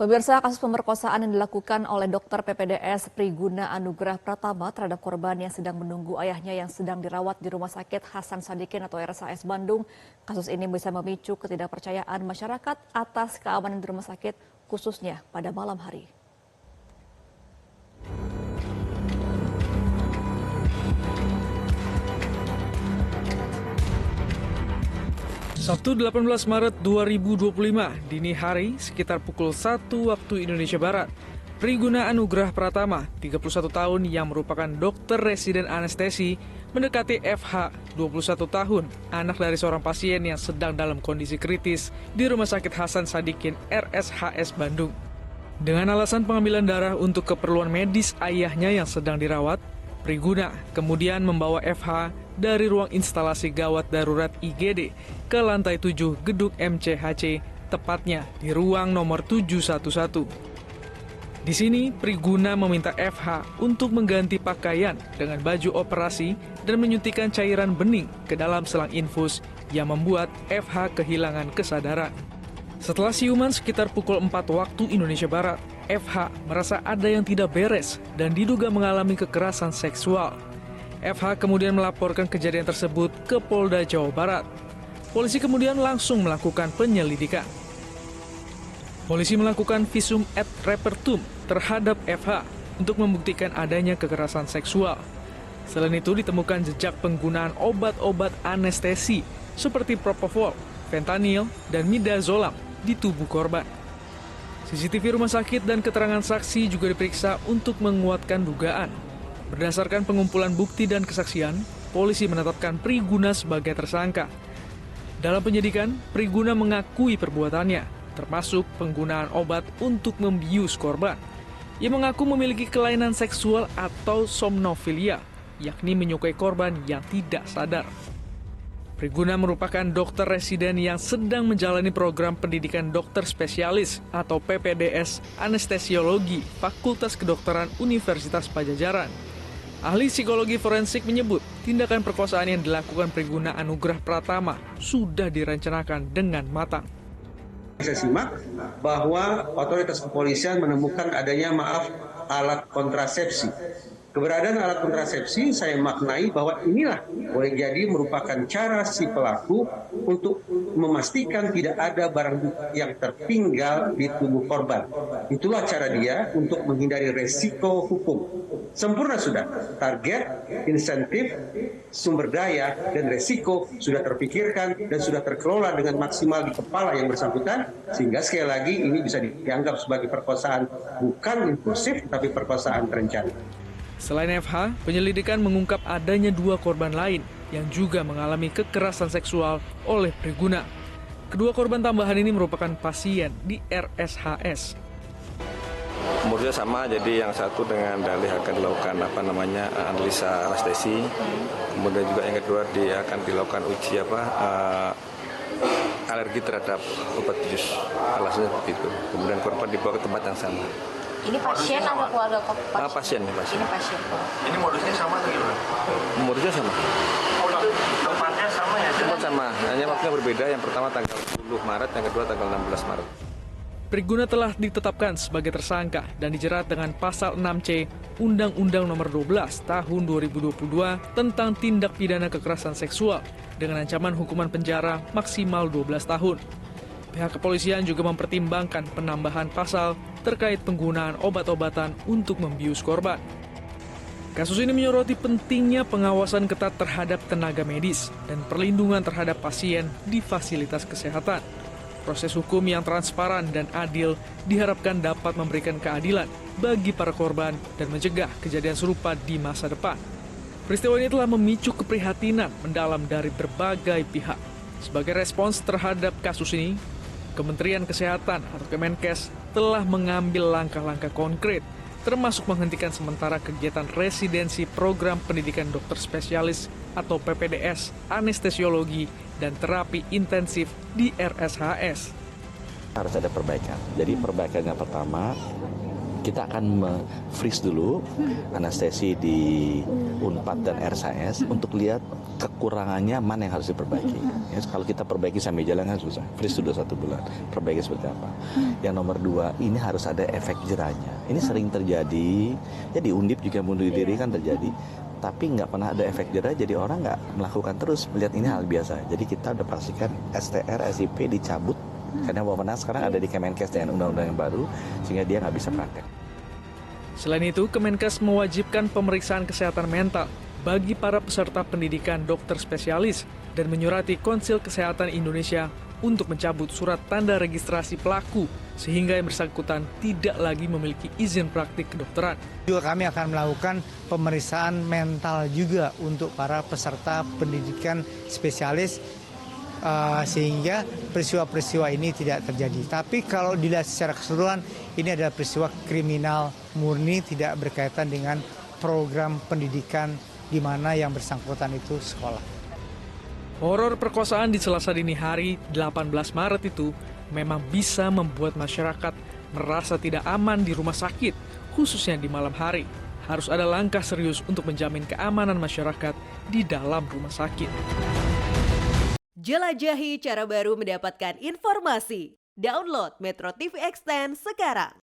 Pemirsa, kasus pemerkosaan yang dilakukan oleh dokter PPDS Priguna Anugrah Pratama terhadap korban yang sedang menunggu ayahnya yang sedang dirawat di Rumah Sakit Hasan Sadikin atau RSHS Bandung. Kasus ini bisa memicu ketidakpercayaan masyarakat atas keamanan di rumah sakit, khususnya pada malam hari. Sabtu 18 Maret 2025, dini hari sekitar pukul 1 waktu Indonesia Barat. Priguna Anugrah Pratama, 31 tahun yang merupakan dokter residen anestesi, mendekati FH, 21 tahun, anak dari seorang pasien yang sedang dalam kondisi kritis di Rumah Sakit Hasan Sadikin RSHS Bandung. Dengan alasan pengambilan darah untuk keperluan medis ayahnya yang sedang dirawat, Priguna kemudian membawa FH dari ruang instalasi gawat darurat IGD ke lantai 7 gedung MCHC, tepatnya di ruang nomor 711. Di sini, Priguna meminta FH untuk mengganti pakaian dengan baju operasi dan menyuntikkan cairan bening ke dalam selang infus yang membuat FH kehilangan kesadaran. Setelah siuman sekitar pukul 4 waktu Indonesia Barat, FH merasa ada yang tidak beres dan diduga mengalami kekerasan seksual. FH kemudian melaporkan kejadian tersebut ke Polda Jawa Barat. Polisi kemudian langsung melakukan penyelidikan. Polisi melakukan visum et repertum terhadap FH untuk membuktikan adanya kekerasan seksual. Selain itu ditemukan jejak penggunaan obat-obat anestesi seperti propofol, fentanyl, dan midazolam di tubuh korban. CCTV rumah sakit dan keterangan saksi juga diperiksa untuk menguatkan dugaan. Berdasarkan pengumpulan bukti dan kesaksian, polisi menetapkan Priguna sebagai tersangka. Dalam penyidikan, Priguna mengakui perbuatannya, termasuk penggunaan obat untuk membius korban. Ia mengaku memiliki kelainan seksual atau somnofilia, yakni menyukai korban yang tidak sadar. Priguna merupakan dokter residen yang sedang menjalani program pendidikan dokter spesialis atau PPDS Anestesiologi Fakultas Kedokteran Universitas Padjadjaran. Ahli psikologi forensik menyebut tindakan perkosaan yang dilakukan Priguna Anugrah Pratama sudah direncanakan dengan matang. Saya simak bahwa otoritas kepolisian menemukan adanya alat kontrasepsi. Keberadaan alat kontrasepsi saya maknai bahwa inilah boleh jadi merupakan cara si pelaku untuk memastikan tidak ada barang bukti yang tertinggal di tubuh korban. Itulah cara dia untuk menghindari resiko hukum. Sempurna sudah, target, insentif, sumber daya, dan resiko sudah terpikirkan dan sudah terkelola dengan maksimal di kepala yang bersangkutan, sehingga sekali lagi ini bisa dianggap sebagai perkosaan bukan impulsif, tapi perkosaan terencana. Selain FH, penyelidikan mengungkap adanya 2 korban lain yang juga mengalami kekerasan seksual oleh Priguna. Kedua korban tambahan ini merupakan pasien di RSHS. Umurnya sama, jadi yang satu dengan dalih akan dilakukan analisa anestesi. Kemudian juga yang kedua dia akan dilakukan uji alergi terhadap obat bius. Alasannya seperti itu. Kemudian korban dibawa ke tempat yang sama. Ini pasien atau keluarga Pasien. Ini pasien. Ini modusnya sama atau gimana? Modusnya sama. Tempatnya sama ya? Tempat sama, hanya waktunya berbeda. Yang pertama tanggal 10 Maret, yang kedua tanggal 16 Maret. Priguna telah ditetapkan sebagai tersangka dan dijerat dengan pasal 6C Undang-Undang Nomor 12 Tahun 2022 tentang tindak pidana kekerasan seksual dengan ancaman hukuman penjara maksimal 12 tahun. Pihak kepolisian juga mempertimbangkan penambahan pasal terkait penggunaan obat-obatan untuk membius korban. Kasus ini menyoroti pentingnya pengawasan ketat terhadap tenaga medis dan perlindungan terhadap pasien di fasilitas kesehatan. Proses hukum yang transparan dan adil diharapkan dapat memberikan keadilan bagi para korban dan mencegah kejadian serupa di masa depan. Peristiwa ini telah memicu keprihatinan mendalam dari berbagai pihak. Sebagai respons terhadap kasus ini, Kementerian Kesehatan atau Kemenkes telah mengambil langkah-langkah konkret, termasuk menghentikan sementara kegiatan residensi program pendidikan dokter spesialis atau PPDS, anestesiologi, dan terapi intensif di RSHS. Harus ada perbaikan. Jadi perbaikan yang pertama, Kita akan freeze dulu anestesi di Unpad dan RSAS untuk lihat kekurangannya mana yang harus diperbaiki. Ya, kalau kita perbaiki sampai jalan kan susah. Freeze sudah 1 bulan. Perbaiki seperti apa? Yang nomor 2, ini harus ada efek jerahnya. Ini sering terjadi. Ya di Undip juga bunuh diri kan terjadi. Tapi nggak pernah ada efek jerah, jadi orang nggak melakukan terus, melihat ini hal biasa. Jadi kita udah pastikan STR, SIP dicabut, karena Bapenas sekarang ada di Kemenkes dengan undang-undang yang baru, sehingga dia nggak bisa praktek. Selain itu, Kemenkes mewajibkan pemeriksaan kesehatan mental bagi para peserta pendidikan dokter spesialis dan menyurati Konsil Kesehatan Indonesia untuk mencabut surat tanda registrasi pelaku sehingga yang bersangkutan tidak lagi memiliki izin praktik kedokteran. Juga kami akan melakukan pemeriksaan mental juga untuk para peserta pendidikan spesialis sehingga peristiwa-peristiwa ini tidak terjadi. Tapi kalau dilihat secara keseluruhan, ini adalah peristiwa kriminal murni, tidak berkaitan dengan program pendidikan di mana yang bersangkutan itu sekolah. Horor perkosaan di Selasa dini hari 18 Maret itu memang bisa membuat masyarakat merasa tidak aman di rumah sakit, khususnya di malam hari. Harus ada langkah serius untuk menjamin keamanan masyarakat di dalam rumah sakit. Jelajahi cara baru mendapatkan informasi. Download Metro TV Extend sekarang.